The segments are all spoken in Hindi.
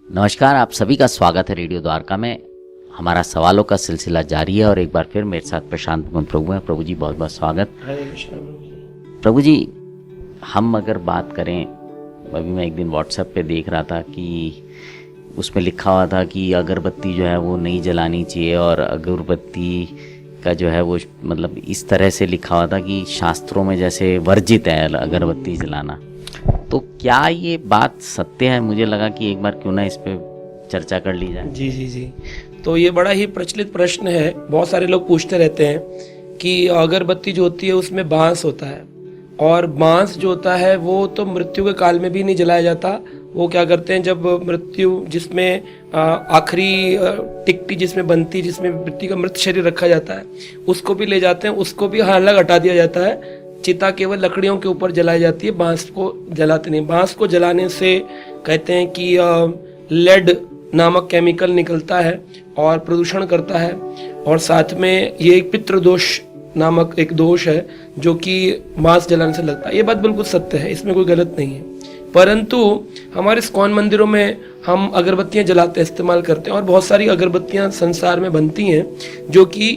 नमस्कार, आप सभी का स्वागत है रेडियो द्वारका में। हमारा सवालों का सिलसिला जारी है और एक बार फिर मेरे साथ प्रशांत प्रभु हैं। प्रभु जी बहुत बहुत स्वागत। हरे कृष्ण प्रभु जी। प्रभु जी, हम अगर बात करें, अभी मैं एक दिन व्हाट्सएप पे देख रहा था कि उसमें लिखा हुआ था कि अगरबत्ती जो है वो नहीं जलानी चाहिए, और अगरबत्ती का जो है वो मतलब इस तरह से लिखा हुआ था कि शास्त्रों में जैसे वर्जित है अगरबत्ती जलाना। तो क्या ये बात सत्य है? मुझे लगा कि एक बार क्यों ना इस पे चर्चा कर ली जाए। जी जी जी। तो ये बड़ा ही प्रचलित प्रश्न है, बहुत सारे लोग पूछते रहते हैं कि अगरबत्ती जो होती है उसमें बांस होता है, और बांस जो होता है वो तो मृत्यु के काल में भी नहीं जलाया जाता। वो क्या करते हैं, जब मृत्यु जिसमें आखिरी टिकटी जिसमें बनती, जिसमें मृत्यु का मृत शरीर रखा जाता है, उसको भी ले जाते हैं, उसको भी अलग हटा दिया जाता है। चिता केवल लकड़ियों के ऊपर जलाई जाती है, बांस को जलाते नहीं। बांस को जलाने से कहते हैं कि लेड नामक केमिकल निकलता है और प्रदूषण करता है, और साथ में ये एक पितृदोष नामक एक दोष है जो कि बांस जलाने से लगता है। ये बात बिल्कुल सत्य है, इसमें कोई गलत नहीं है। परंतु हमारे इस्कॉन मंदिरों में हम अगरबत्तियां जलाते हैं, इस्तेमाल करते हैं, और बहुत सारी अगरबत्तियां संसार में बनती हैं जो कि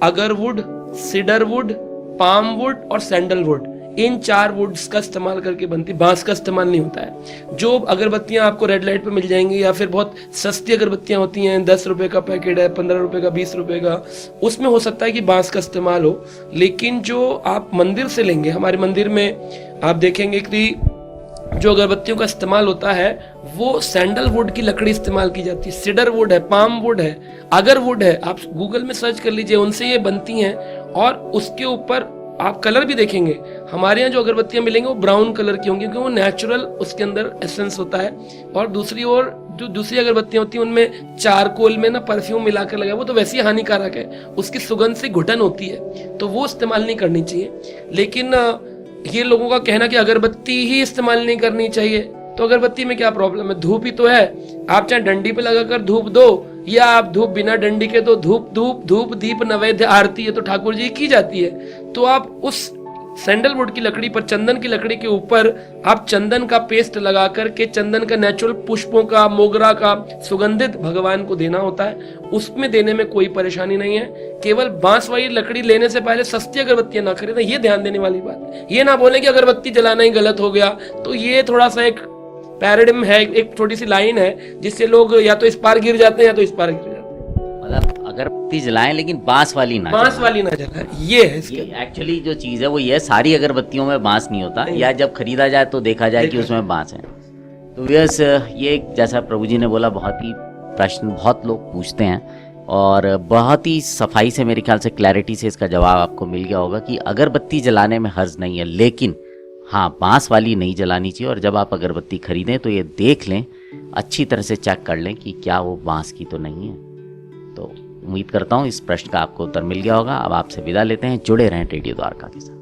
अगरवुड, सीडरवुड, पाम वुड और सैंडलवुड, इन 4 वुड्स का इस्तेमाल करके बनती, बांस का इस्तेमाल नहीं होता है। जो अगरबत्तियां आपको रेड लाइट पे मिल जाएंगी, या फिर बहुत सस्ती अगरबत्तियां होती हैं, 10 रुपए का पैकेट है, 15 रुपए का, 20 रुपए का, उसमें हो सकता है कि बांस का इस्तेमाल हो। लेकिन जो आप मंदिर से लेंगे, हमारे मंदिर में आप देखेंगे कि जो अगरबत्तियों का इस्तेमाल होता है वो सैंडलवुड की लकड़ी इस्तेमाल की जाती है, सीडर वुड है, पाम वुड है, अगर वुड है, आप गूगल में सर्च कर लीजिए, उनसे ये बनती हैं। और उसके ऊपर आप कलर भी देखेंगे, हमारे यहाँ जो अगरबत्तियां मिलेंगी वो ब्राउन कलर की होंगी, क्योंकि वो नेचुरल उसके अंदर एसेंस होता है। और दूसरी ओर जो दूसरी अगरबत्तियां होती हैं उनमें चारकोल में ना परफ्यूम मिलाकर लगा, वो तो वैसे ही हानिकारक है, उसकी सुगंध से घुटन होती है, तो वो इस्तेमाल नहीं करनी चाहिए। लेकिन ये लोगों का कहना कि अगरबत्ती ही इस्तेमाल नहीं करनी चाहिए, तो अगरबत्ती में क्या प्रॉब्लम है? धूप ही तो है। आप चाहे डंडी पे लगाकर धूप दो, या आप धूप बिना डंडी के दो, धूप धूप धूप दीप नैवेद्य आरती है तो ठाकुर जी की जाती है। तो आप उस सैंडलवुड की लकड़ी पर, चंदन की लकड़ी के ऊपर आप चंदन का पेस्ट लगा करके, चंदन का नेचुरल पुष्पों का, मोगरा का सुगंधित भगवान को देना होता है। उसमें देने में कोई परेशानी नहीं है। केवल बांस वाली लकड़ी लेने से पहले सस्ती अगरबत्तियां ना खरीदें, ये ध्यान देने वाली बात है। ये ना बोले कि अगरबत्ती जलाना ही गलत हो गया। तो ये थोड़ा सा एक पैराडिम है, एक छोटी सी लाइन है जिससे लोग या तो इस पार गिर जाते हैं या तो इस पार गिर जाते हैं। मतलब अगरबत्ती जलाएं लेकिन बांस वाली ना जलाएं, ये है इसके। एक्चुअली जो चीज़ है वो ये, सारी अगरबत्तियों में बांस नहीं होता, या जब खरीदा जाए तो देखा जाए कि उसमें बांस है। तो यस, ये जैसा प्रभु जी ने बोला, बहुत ही प्रश्न बहुत लोग पूछते हैं, और बहुत ही सफाई से, मेरे ख्याल से क्लैरिटी से इसका जवाब आपको मिल गया होगा कि अगरबत्ती जलाने में हर्ज नहीं है, लेकिन हाँ, बांस वाली नहीं जलानी चाहिए। और जब आप अगरबत्ती खरीदें तो ये देख लें, अच्छी तरह से चेक कर लें कि क्या वो बांस की तो नहीं है। तो उम्मीद करता हूँ इस प्रश्न का आपको उत्तर मिल गया होगा। अब आपसे विदा लेते हैं, जुड़े रहें रेडियो द्वारका के साथ।